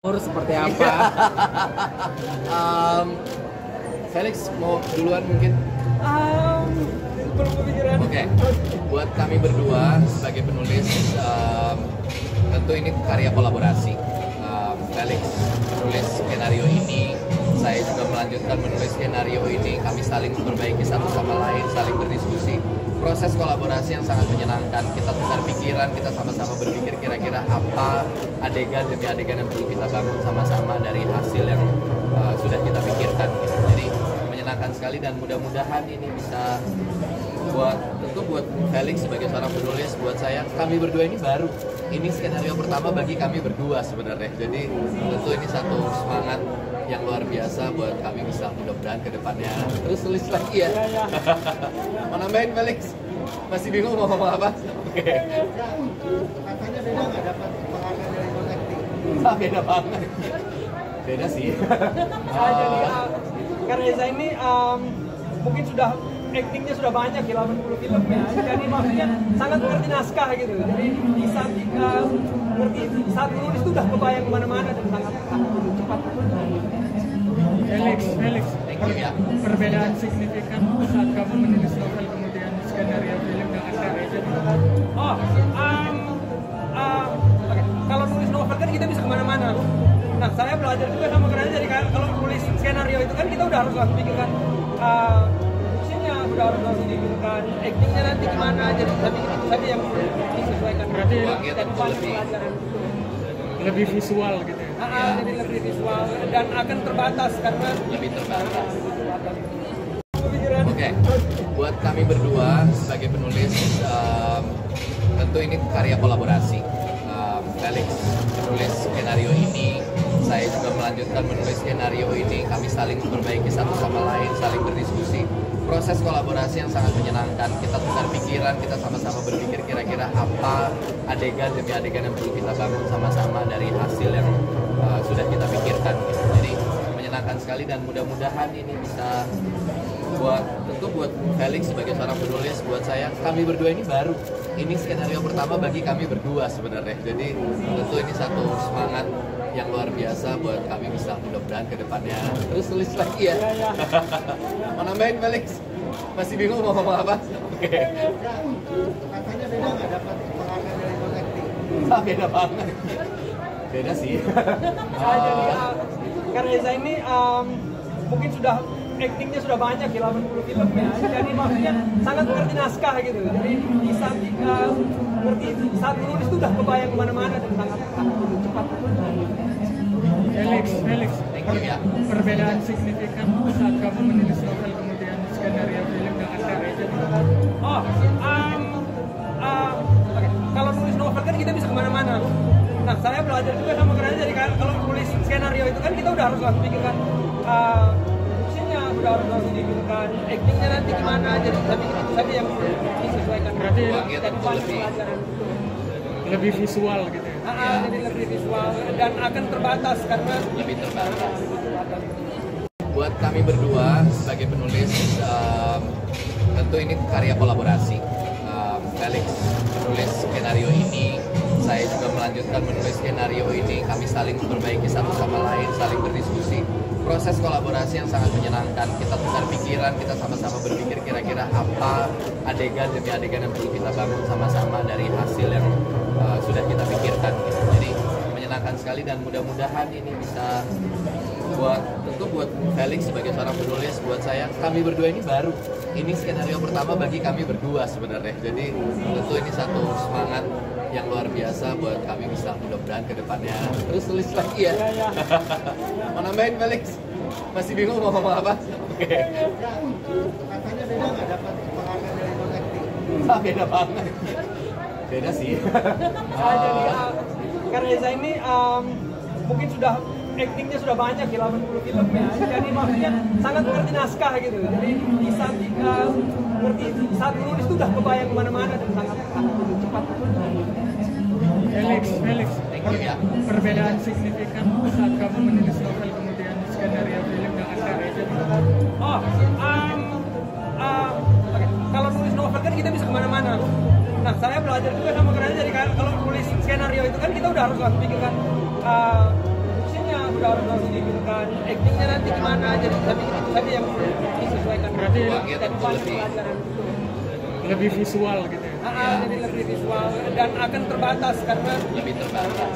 Seperti apa? Felix mau duluan mungkin? Belum kepikiran. Oke. Buat kami berdua sebagai penulis, tentu ini karya kolaborasi. Felix menulis skenario ini, saya juga melanjutkan menulis skenario ini. Kami saling memperbaiki satu sama lain, saling berdiskusi. Proses kolaborasi yang sangat menyenangkan. Kita tukar pikiran, kita sama-sama berpikir kira-kira apa adegan demi adegan yang perlu kita bangun sama-sama dari hasil yang sudah kita pikirkan. Jadi menyenangkan sekali dan mudah-mudahan ini bisa buat Felix sebagai seorang penulis, buat saya, kami berdua ini baru. Ini skenario pertama bagi kami berdua sebenarnya. Jadi tentu ini satu semangat yang luar biasa buat kami bisa mudah-mudahan ke depannya terus tulis lagi ya. Mau nambahin Felix? Masih bingung mau ngomong apa? Oke. Katanya beda nggak dapat penghargaan dari Bang Acting? Beda banget. Beda sih. Jadi karena Reza ini mungkin sudah actingnya sudah banyak ya, 80 film ya. Jadi maksudnya sangat mengerti naskah gitu. Jadi di saat ngerti saat menulis itu udah kebayang kemana-mana dan sangat cepat. Felix, Thank you ya. perbedaan signifikan saat kamu menulis novel kemudian skenario film dengan Reza? Oke. Kalau nulis novel kan kita bisa kemana-mana. Nah, saya belajar juga sama Reza. Jadi kalau nulis skenario itu kan kita udah harus langsung pikirkan fungsinya, udah harus langsung dipikirkan actingnya nanti gimana. Jadi tapi itu saja yang disesuaikan. Berarti lebih lebih visual gitu ya? jadi lebih visual dan akan terbatas karena Lebih terbatas. Oke. Buat kami berdua sebagai penulis, tentu ini karya kolaborasi. Felix menulis skenario ini, saya juga melanjutkan menulis skenario ini. Kami saling memperbaiki satu sama lain, saling berdiskusi. Proses kolaborasi yang sangat menyenangkan. Kita tukar pikiran, kita sama-sama berpikir kira-kira apa adegan demi adegan yang perlu kita bangun sama-sama dari hasil yang sudah kita pikirkan. Jadi menyenangkan sekali dan mudah-mudahan ini bisa buat Felix sebagai seorang penulis, buat saya, kami berdua ini baru. Ini skenario pertama bagi kami berdua sebenarnya. Jadi tentu ini satu semangat yang luar biasa buat kami bisa mudah-mudahan ke depannya terus tulis lagi ya. Mau nambahin Felix? Masih bingung mau ngomong apa? Oke. katanya beda nggak dapat penghargaan dari Bang Acting? Beda banget. Beda sih. Jadi karena Reza ini mungkin sudah actingnya sudah banyak ya, 80 film ya. Jadi maksudnya sangat mengerti naskah gitu. Jadi di saat ngerti saat menulis itu udah kebayang kemana-mana dan sangat cepat. Felix, Thank you ya. perbedaan signifikan saat kamu menulis novel kemudian skenario film dengan Reza? Oke. Kalau nulis novel kan kita bisa kemana-mana. Nah, saya belajar juga sama Reza. Jadi kalau nulis skenario itu kan kita udah harus langsung pikirkan fungsinya, udah harus langsung dipikirkan actingnya nanti gimana. Jadi tapi itu saja yang disesuaikan. Berarti lebih visual gitu ya? Jadi lebih visual dan akan terbatas karena Lebih terbatas. Buat kami berdua sebagai penulis, tentu ini karya kolaborasi. Felix menulis skenario ini, saya juga melanjutkan menulis skenario ini. Kami saling memperbaiki satu sama lain, saling berdiskusi. Proses kolaborasi yang sangat menyenangkan. Kita tukar pikiran, kita sama-sama berpikir kira-kira apa adegan demi adegan yang perlu kita bangun sama-sama dari hasil yang sudah kita pikirkan. Jadi menyenangkan sekali dan mudah-mudahan ini bisa buat Felix sebagai seorang penulis, buat saya, kami berdua ini baru. Ini skenario pertama bagi kami berdua sebenarnya. Jadi tentu ini satu semangat yang luar biasa buat kami bisa mudah-mudahan ke depannya terus tulis lagi ya. Mau nambahin Felix? Masih bingung mau ngomong apa? Oke. katanya beda nggak dapat penghargaan dari Bang Acting? Beda banget. Beda sih. Jadi karena Reza ini mungkin sudah actingnya sudah banyak ya, 80 film ya. Jadi maksudnya sangat mengerti naskah gitu. Jadi di saat ngerti saat menulis itu udah kebayang kemana-mana dan sangat cepat. Felix, Thank you ya. perbedaan signifikan saat kamu menulis novel kemudian skenario film dengan Reza? Oke. Kalau nulis novel kan kita bisa kemana-mana. Nah, saya belajar juga sama Reza. Jadi kalau nulis skenario itu kan kita udah harus langsung pikirkan fungsinya, udah harus langsung dibikinkan. Actingnya nanti gimana, jadi tapi itu saja yang disesuaikan. Berarti Uangnya tentu lebih visual gitu ya. Jadi lebih visual dan akan terbatas karena lebih terbatas.